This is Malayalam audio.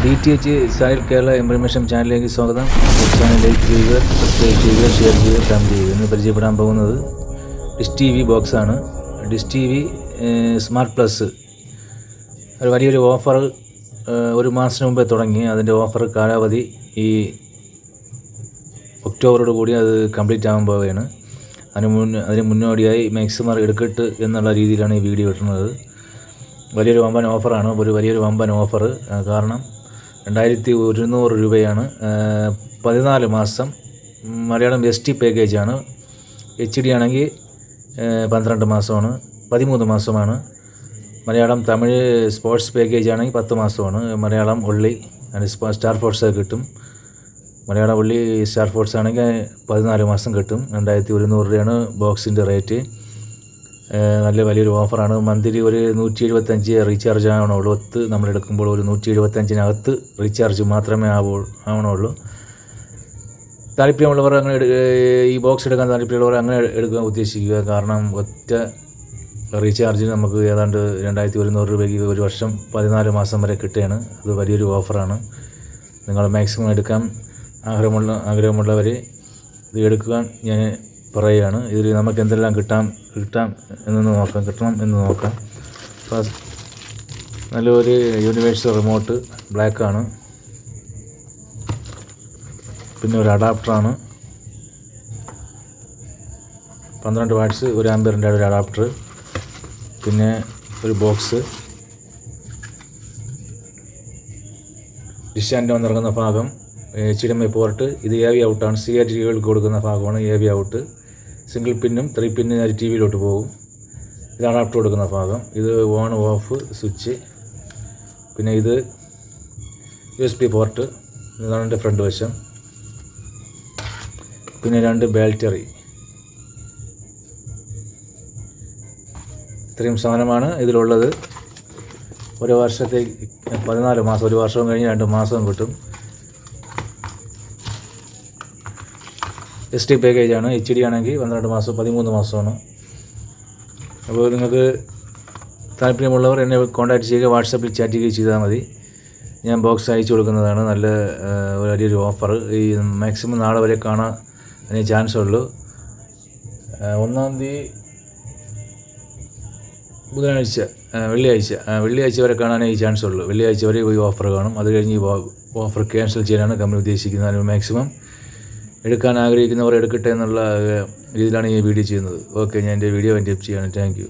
DTH സാഹിൽ കേരള ഇൻഫർമേഷൻ ചാനലിലേക്ക് സ്വാഗതം. ചാനൽ ലൈക്ക് ചെയ്യുക, സബ്സ്ക്രൈബ് ചെയ്യുക, ഷെയർ ചെയ്യുക, കമൻറ്റ് ചെയ്യുക. ഇന്ന് പരിചയപ്പെടാൻ പോകുന്നത് ഡിഷ് TV ബോക്സാണ്. ഡിഷ് TV സ്മാർട്ട് പ്ലസ് ഒരു വലിയൊരു ഓഫർ ഒരു മാസത്തിന് മുമ്പേ തുടങ്ങി. അതിൻ്റെ ഓഫർ കാലാവധി ഈ ഒക്ടോബറോട് കൂടി അത് കംപ്ലീറ്റ് ആകാൻ പോവുകയാണ്. അതിന് മുന്നോടിയായി മാക്സിമം എടുക്കട്ട് എന്നുള്ള രീതിയിലാണ് ഈ വീഡിയോ ഇടുന്നത്. വലിയൊരു വമ്പൻ ഓഫറാണ്, വലിയൊരു വമ്പൻ ഓഫർ. കാരണം 2100 രൂപയാണ്. 14 മാസം മലയാളം ST പാക്കേജാണ്. HD ആണെങ്കിൽ 12 മാസമാണ്, 13 മാസമാണ്. മലയാളം തമിഴ് സ്പോർട്സ് പാക്കേജ് ആണെങ്കിൽ 10 മാസമാണ്. മലയാളം ഉള്ളി സ്റ്റാർ ഫോർട്സ് കിട്ടും. മലയാളം ഉള്ളി സ്റ്റാർ ഫോർട്സ് ആണെങ്കിൽ 14 മാസം കിട്ടും. 2100 രൂപയാണ് ബോക്സിൻ്റെ റേറ്റ്. നല്ല വലിയൊരു ഓഫറാണ്. മന്ത്ലി ഒരു 175 റീചാർജ് ആവണുള്ളൂ. നമ്മൾ എടുക്കുമ്പോൾ ഒരു 175-നകത്ത് റീചാർജ് മാത്രമേ ആവണുള്ളൂ. താല്പര്യമുള്ളവർ അങ്ങനെ ഈ ബോക്സ് എടുക്കാൻ താല്പര്യമുള്ളവർ അങ്ങനെ എടുക്കാൻ ഉദ്ദേശിക്കുക. കാരണം ഒറ്റ റീചാർജിന് നമുക്ക് ഏതാണ്ട് 2100 രൂപയ്ക്ക് ഒരു വർഷം 14 മാസം വരെ കിട്ടുകയാണ്. അത് വലിയൊരു ഓഫറാണ്. നിങ്ങൾ മാക്സിമം എടുക്കാൻ ആഗ്രഹമുള്ളവർ ഇത് എടുക്കാൻ ഞാൻ പറയുകയാണ്. ഇതിൽ നമുക്ക് എന്തെല്ലാം കിട്ടണം എന്ന് നോക്കാം. നല്ലൊരു യൂണിവേഴ്സൽ റിമോട്ട് ബ്ലാക്കാണ്. പിന്നെ ഒരു അഡാപ്റ്ററാണ്, 12 വാട്ട്സ് 1 ആമ്പിയറിൻ്റെ ഒരു അഡാപ്റ്റർ. പിന്നെ ഒരു ബോക്സ്, ഡിഷ് ആൻഡ് വന്നിറങ്ങുന്ന ഭാഗം, HDMI പോർട്ട്. ഇത് AV ഔട്ടാണ്. CRTകൾക്ക് കൊടുക്കുന്ന ഭാഗമാണ് AV ഔട്ട്. സിംഗിൾ പിന്നും 3 പിന്നും TVയിലോട്ട് പോകും. ഇത് അഡാപ്റ്റർ കൊടുക്കുന്ന ഭാഗം. ഇത് ഓൺ ഓഫ് സ്വിച്ച്. പിന്നെ ഇത് USB പോർട്ട്. ഇതാണ് എൻ്റെ ഫ്രണ്ട് വശം. പിന്നെ 2 ബാറ്ററി. ഇത്രയും സാധനമാണ് ഇതിലുള്ളത്. ഒരു വർഷത്തേക്ക് 14 മാസം, ഒരു വർഷവും കഴിഞ്ഞ് 2 മാസവും കിട്ടും. ST പാക്കേജാണ്. HD ആണെങ്കിൽ 12 മാസം 13 മാസമാണ്. അപ്പോൾ നിങ്ങൾക്ക് താല്പര്യമുള്ളവർ എന്നെ കോൺടാക്റ്റ് ചെയ്യുക, വാട്സാപ്പിൽ ചാറ്റ് ചെയ്യുക ചെയ്താൽ മതി. ഞാൻ ബോക്സ് അയച്ചു കൊടുക്കുന്നതാണ്. നല്ല വലിയൊരു ഓഫർ. ഈ മാക്സിമം നാളെ വരെ കാണാൻ അതിന് ചാൻസ് ഉള്ളൂ. 1-ാം തീയതി വെള്ളിയാഴ്ച വരെ കാണാനേ ഈ ചാൻസ് ഉള്ളൂ. വെള്ളിയാഴ്ച വരെ ഈ ഓഫർ കാണും. അത് കഴിഞ്ഞ് ഈ ഓഫർ ക്യാൻസൽ ചെയ്യാനാണ് കമ്പനി ഉദ്ദേശിക്കുന്നത്. അതിന് മാക്സിമം എടുക്കാൻ ആഗ്രഹിക്കുന്നവർ എടുക്കട്ടെ എന്നുള്ള രീതിയിലാണ് ഈ വീഡിയോ ചെയ്യുന്നത്. ഓക്കെ, ഞാൻ എൻ്റെ വീഡിയോ വൈൻഡ് അപ്പ് ചെയ്യാണ്. Thank you.